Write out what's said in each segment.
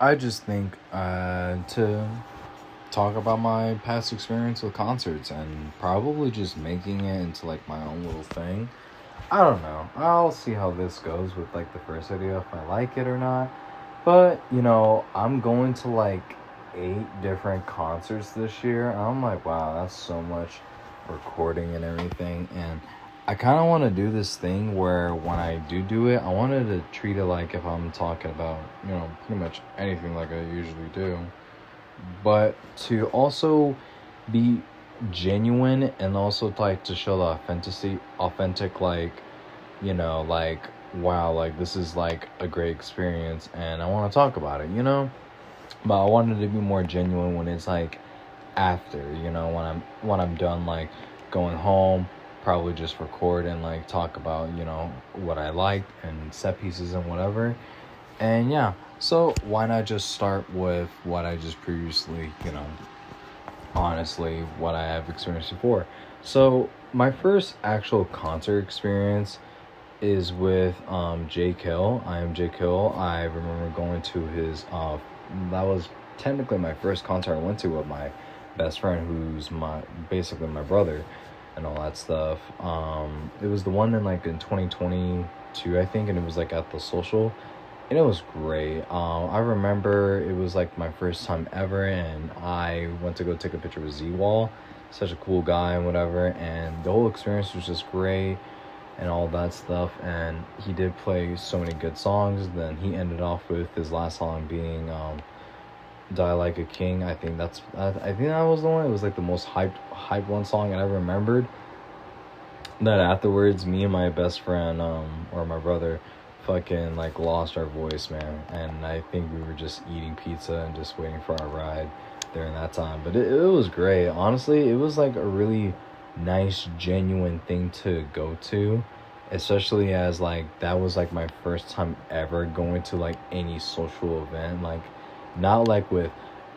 I just think to talk about my past experience with concerts and probably just making it into like my own little thing. I don't know. I'll see how this goes with like the first video if I like it or not. But, I'm going to like 8 different concerts this year. I'm like, wow, that's so much recording and everything. And I kind of want to do this thing where when I do it, I wanted to treat it like if I'm talking about, pretty much anything like I usually do. But to also be genuine and also like to show the authentic, like, like, wow, like this is like a great experience and I want to talk about it. But I wanted to be more genuine when it's like after, when I'm done like going home, probably just record and like talk about, what I liked and set pieces and whatever. And yeah, so why not just start with what I just previously, honestly, what I have experienced before. So my first actual concert experience is with Jay Kill. I am Jay Kill. I remember going to his that was technically my first concert I went to with my best friend, who's basically my brother and all that stuff. It was the one in 2022, I think, and it was like at the Social, and it was great. I remember it was like my first time ever, and I went to go take a picture with Z-Wall, such a cool guy and whatever, and the whole experience was just great and all that stuff. And he did play so many good songs. Then he ended off with his last song being "Die Like a King." I think that was the one. It was like the most hyped one song, and I remembered that afterwards, me and my best friend, or my brother, fucking like lost our voice, man. And I think we were just eating pizza and just waiting for our ride during that time. But it was great. Honestly, it was like a really nice, genuine thing to go to, especially as like that was like my first time ever going to like any social event, like not like with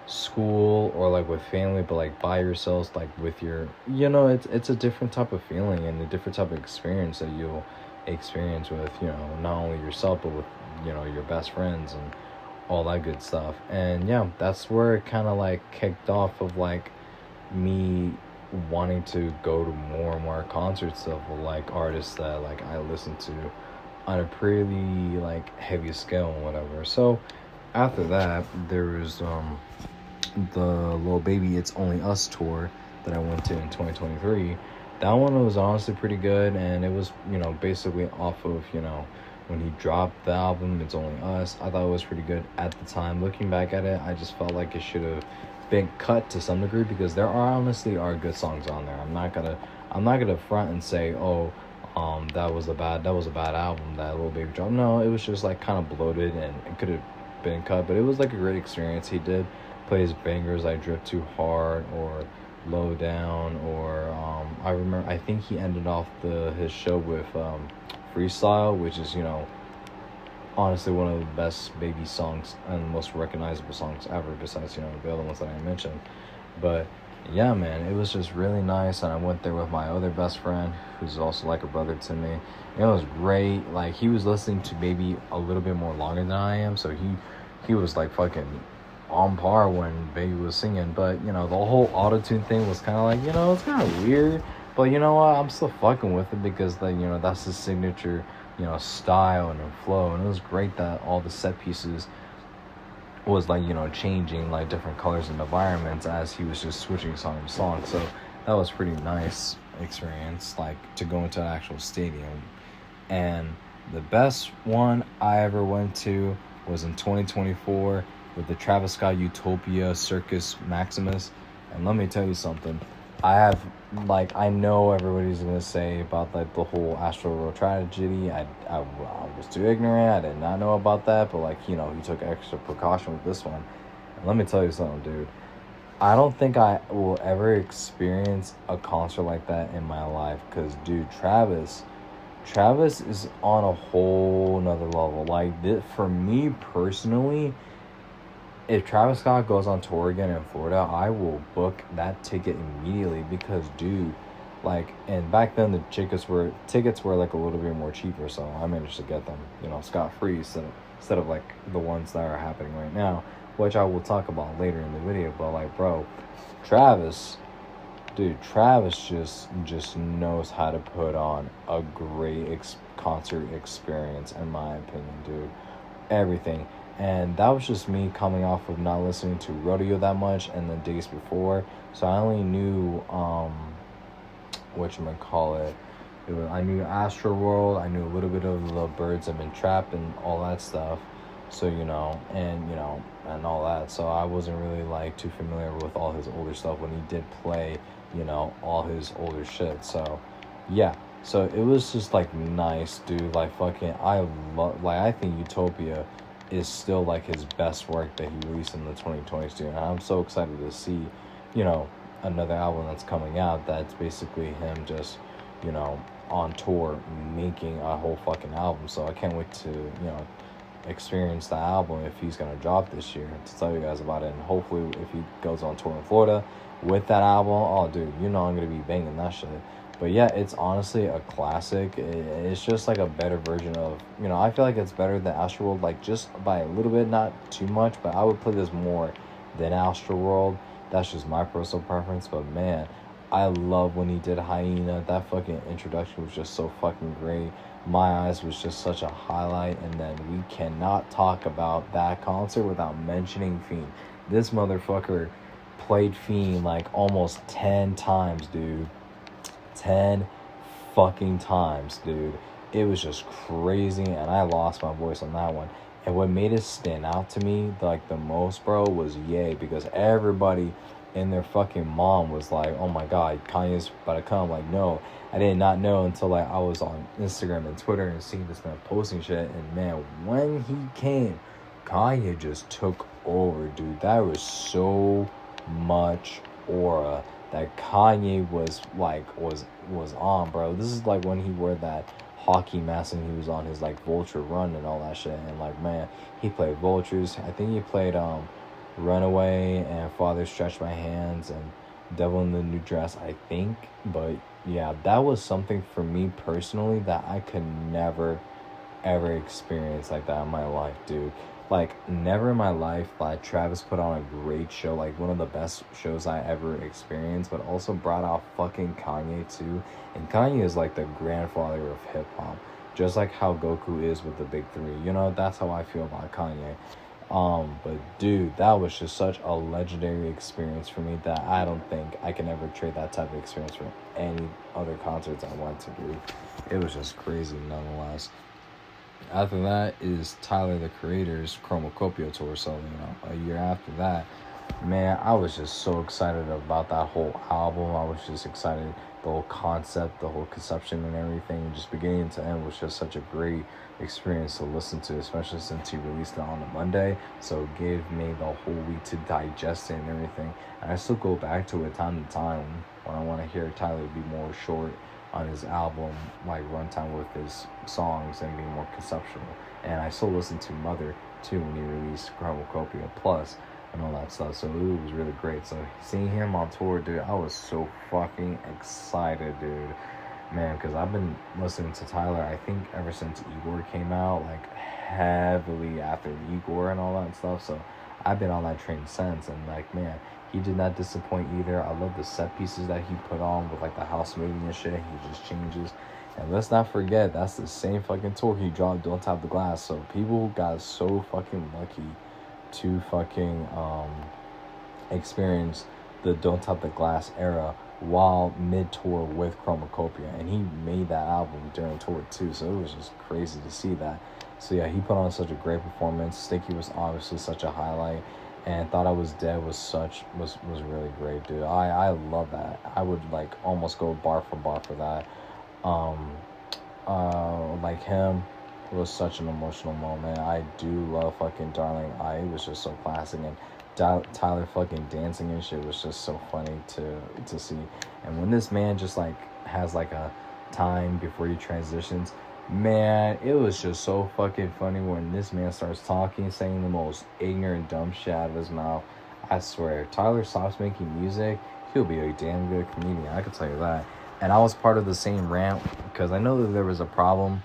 school or like with family, but like by yourselves, like with your, it's a different type of feeling and a different type of experience that you'll experience with, not only yourself but with, your best friends and all that good stuff. And yeah, that's where it kind of like kicked off of like me wanting to go to more and more concerts of like artists that like I listen to on a pretty like heavy scale and whatever. So after that, there was the Lil Baby It's Only Us tour that I went to in 2023. That one was honestly pretty good, and it was, basically off of, when he dropped the album It's Only Us. I thought it was pretty good at the time. Looking back at it, I just felt like it should have been cut to some degree, because there are honestly are good songs on there. I'm not gonna front and say, oh, that was a bad album that Lil Baby dropped. No, it was just like kind of bloated and it could have been cut, but it was like a great experience. He did play his bangers like Drip Too Hard or Low Down, or I think he ended off his show with Freestyle, which is, honestly one of the best Baby songs and most recognizable songs ever, besides, the other ones that I mentioned. But yeah, man, it was just really nice, and I went there with my other best friend, who's also like a brother to me. It was great. Like, he was listening to Baby a little bit more longer than I am, so he was like fucking on par when Baby was singing. But, the whole auto-tune thing was kind of like, it's kind of weird. But you know what? I'm still fucking with it, because, like, that's his signature, style and flow. And it was great that all the set pieces was, like, changing, like, different colors and environments as he was just switching song to song. So that was pretty nice experience, like, to go into an actual stadium. And the best one I ever went to was in 2024 with the Travis Scott Utopia Circus Maximus. And let me tell you something. I know everybody's gonna say about like the whole Astro World tragedy. I was too ignorant. I did not know about that. But like, he took extra precaution with this one. And let me tell you something, dude. I don't think I will ever experience a concert like that in my life. Cause, dude, Travis is on a whole nother level. Like, for me personally, if Travis Scott goes on tour again in Florida, I will book that ticket immediately, because, dude, like, and back then the tickets were like a little bit more cheaper, so I managed to get them, scot free, instead of like the ones that are happening right now, which I will talk about later in the video. But like, bro, Travis, dude, Travis just knows how to put on a great concert experience, in my opinion, dude. Everything. And that was just me coming off of not listening to Rodeo that much and the days before. So I only knew whatchamacallit. I knew Astro World, I knew a little bit of the Birds Have Been Trapped and all that stuff. So, and all that. So I wasn't really like too familiar with all his older stuff when he did play, all his older shit. So yeah. So it was just like nice, dude. Like fucking I think Utopia is still like his best work that he released in the 2020s, dude. And I'm so excited to see, another album that's coming out that's basically him just, on tour making a whole fucking album. So I can't wait to, experience the album if he's gonna drop this year, to tell you guys about it. And hopefully if he goes on tour in Florida with that album, oh dude, I'm gonna be banging that shit. But yeah, it's honestly a classic. It's just like a better version of, I feel like it's better than Astroworld, like just by a little bit, not too much, but I would play this more than Astroworld. That's just my personal preference. But man, I love when he did Hyena. That fucking introduction was just so fucking great. My Eyes was just such a highlight. And then we cannot talk about that concert without mentioning Fiend. This motherfucker played Fiend like almost 10 times, dude. 10 fucking times, dude. It was just crazy, and I lost my voice on that one. And what made it stand out to me like the most, bro, was Ye, because everybody and their fucking mom was like, oh my god, Kanye's about to come. Like, no, I did not know until like I was on Instagram and Twitter and seeing this man posting shit. And man, when he came, Kanye just took over, dude. That was so much aura that Kanye was on, bro. This is like when he wore that hockey mask and he was on his like Vulture run and all that shit. And like, man, he played Vultures. I think he played Runaway and Father Stretch My Hands and Devil in the New Dress, I think. But yeah, that was something for me personally that I could never ever experience like that in my life, dude. Like, never in my life, like, Travis put on a great show, like, one of the best shows I ever experienced, but also brought out fucking Kanye, too. And Kanye is, like, the grandfather of hip-hop, just like how Goku is with the Big Three. That's how I feel about Kanye. But, dude, that was just such a legendary experience for me that I don't think I can ever trade that type of experience for any other concerts I went to, dude. It was just crazy, nonetheless. After that is Tyler, the Creator's Chromacopia tour. So, a year after that, man, I was just so excited about that whole album. I was just excited. The whole concept, the whole conception and everything, just beginning to end was just such a great experience to listen to, especially since he released it on a Monday. So it gave me the whole week to digest it and everything. And I still go back to it time to time when I want to hear Tyler be more short on his album, like runtime with his songs and being more conceptual. And I still listen to Mother too when he released Chromacopia Plus and all that stuff. So it was really great. So seeing him on tour, dude, I was so fucking excited, dude. Man, because I've been listening to Tyler, I think ever since Igor came out, like heavily after Igor and all that stuff. So I've been on that train since, and like, man, he did not disappoint either. I love the set pieces that he put on with like the house moving and shit. He just changes. And let's not forget, that's the same fucking tour he dropped Don't Tap the Glass. So people got so fucking lucky to fucking experience the Don't Tap the Glass era while mid-tour with Chromacopia. And he made that album during tour too. So it was just crazy to see that. So yeah, he put on such a great performance. Sticky was obviously such a highlight. And Thought I Was Dead was really great, dude. I love that. I would like almost go bar for that. Like him, it was such an emotional moment. I do love fucking Darling I. It was just so classic, and Tyler fucking dancing and shit was just so funny to see. And when this man just like has like a time before he transitions, man, it was just so fucking funny when this man starts talking, saying the most ignorant, dumb shit out of his mouth. I swear, if Tyler stops making music, he'll be a damn good comedian. I can tell you that. And I was part of the same rant because I know that there was a problem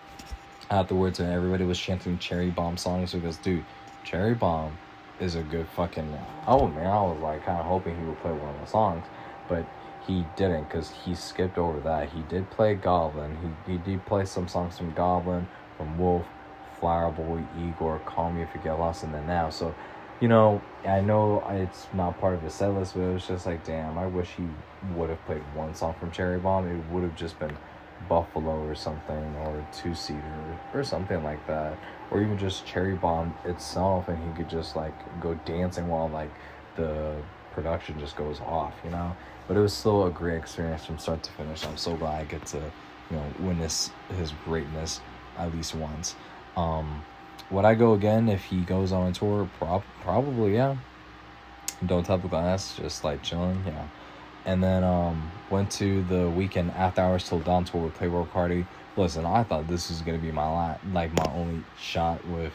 afterwards, and everybody was chanting Cherry Bomb songs because, dude, Cherry Bomb is a good fucking album, man. I was like kind of hoping he would play one of the songs, but he didn't because he skipped over that. He did play Goblin. He did play some songs from Goblin, from Wolf, Flower Boy, Igor, Call Me If You Get Lost in the Now. So, I know it's not part of his set list, but it was just like, damn, I wish he would have played one song from Cherry Bomb. It would have just been Buffalo or something, or Two Seater or something like that, or even just Cherry Bomb itself, and he could just like go dancing while like the production just goes off, But it was still a great experience from start to finish. I'm so glad I get to, witness his greatness at least once. Would I go again if he goes on a tour? Probably, yeah. Don't tap the glass, just like chilling, yeah. And then went to the weekend after hours till dawn tour with Playboy Cardi. Listen, I thought this was gonna be my only shot with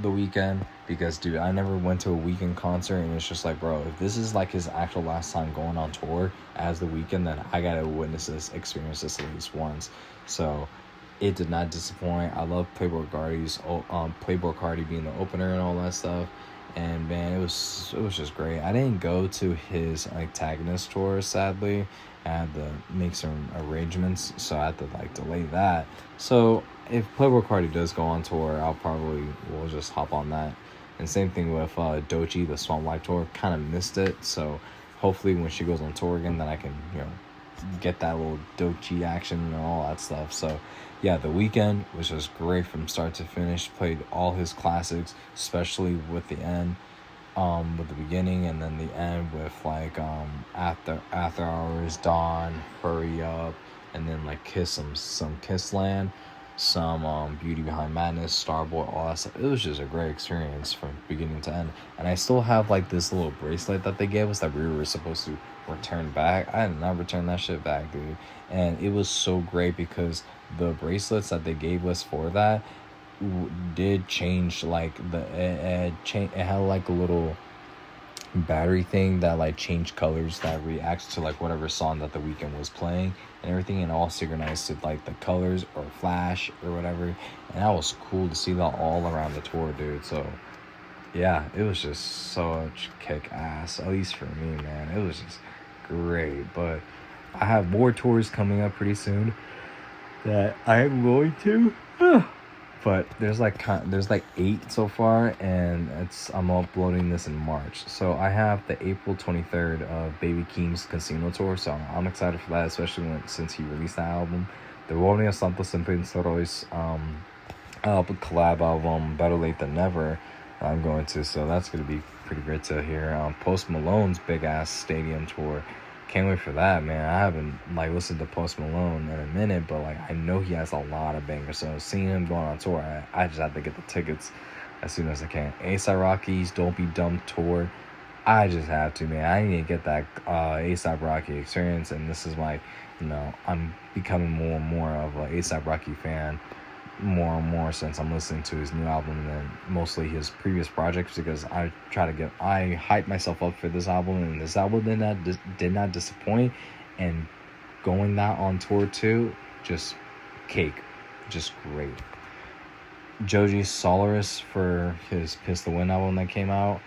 the weekend, because dude, I never went to a weekend concert, and it's just like, bro, if this is like his actual last time going on tour as the weekend, then I gotta witness this, experience this at least once. So it did not disappoint. I love Playboy Cardi being the opener and all that stuff. And man, it was just great. I didn't go to his antagonist tour, sadly. I had to make some arrangements, so I had to like delay that. So if Playboy Cardi does go on tour, we'll just hop on that. And same thing with Dochi, the Swamp Life tour. Kind of missed it, so hopefully when she goes on tour again, then I can get that little Dochi action and all that stuff. So yeah, the weekend was just great from start to finish. Played all his classics, especially with the end, with the beginning, and then the end with like after hours, dawn, hurry up, and then like some Kiss Land, some Beauty Behind Madness, Starboy, all that stuff. It was just a great experience from beginning to end. And I still have like this little bracelet that they gave us that we were supposed to return back. I did not return that shit back, dude. And it was so great because the bracelets that they gave us for that did change, like it had like a little battery thing that like changed colors that reacts to like whatever song that the weekend was playing and everything, and all synchronized to like the colors or flash or whatever. And that was cool to see that all around the tour, dude. So yeah, it was just such kick ass, at least for me, man. It was just great. But I have more tours coming up pretty soon that I am going to. But there's like 8 so far, and I'm uploading this in March. So I have the April 23rd Baby Keem's Casino tour, so I'm excited for that, especially since he released that album. The Rolling of Santos and Pensadores collab album, Better Late Than Never, I'm going to, so that's gonna be pretty great to hear. Post Malone's big ass stadium tour. Can't wait for that, man. I haven't like listened to Post Malone in a minute, but like I know he has a lot of bangers. So seeing him going on tour, I just have to get the tickets as soon as I can. ASAP Rocky's Don't Be Dumb tour, I just have to, man. I need to get that ASAP Rocky experience, and this is like, I'm becoming more and more of a ASAP Rocky fan, more and more since I'm listening to his new album and mostly his previous projects, because I hype myself up for this album, and this album did not disappoint, and going that on tour too, just cake, just great. Joji Solaris for his Piss the Wind album that came out,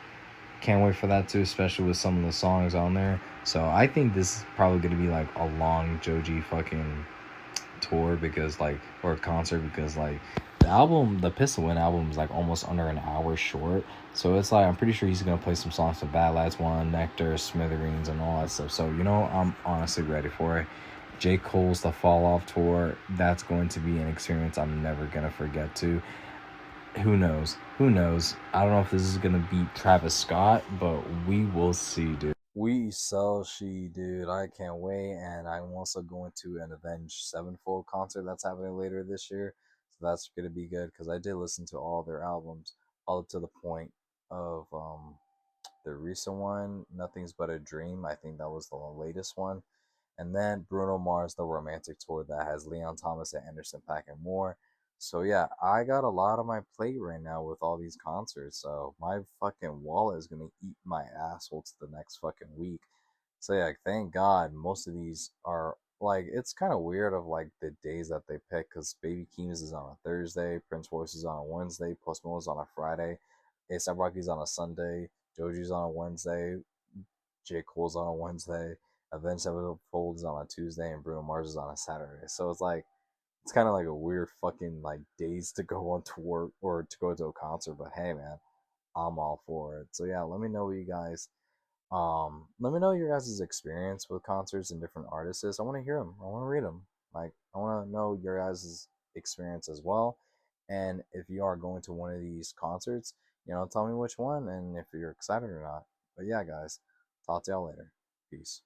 can't wait for that too, especially with some of the songs on there. So I think this is probably gonna be like a long Joji fucking tour, because like, or concert, because like the Pistol Win album is like almost under an hour short. So it's like, I'm pretty sure he's gonna play some songs from Bad Lads 1, Nectar, Smithereens, and all that stuff. So I'm honestly ready for it. J. Cole's The Fall Off tour, that's going to be an experience I'm never gonna forget too. Who knows, I don't know if this is gonna beat Travis Scott, but we will see, dude. We sell she, dude. I can't wait. And I'm also going to an Avenged Sevenfold concert that's happening later this year. So that's going to be good, because I did listen to all their albums, all up to the point of the recent one, Nothing's But a Dream. I think that was the latest one. And then Bruno Mars, the Romantic Tour, that has Leon Thomas and Anderson .Paak and more. So yeah, I got a lot on my plate right now with all these concerts. So my fucking wallet is gonna eat my asshole to the next fucking week. So yeah, thank God most of these are like it's kind of weird of like the days that they pick because Baby Keem's is on a Thursday, Prince Royce is on a Wednesday, Post Malone's on a Friday, A$AP Rocky's on a Sunday, Joji's on a Wednesday, J. Cole's on a Wednesday, Avenged Sevenfold is on a Tuesday, and Bruno Mars is on a Saturday. So it's like it's kind of like a weird fucking like days to go on to work or to go to a concert. But hey, man, I'm all for it. So yeah, let me know what you guys let me know your guys' experience with concerts and different artists is. I want to hear them. I want to read them. Like, I want to know your guys' experience as well. And if you are going to one of these concerts, tell me which one and if you're excited or not. But yeah, guys, talk to y'all later. Peace.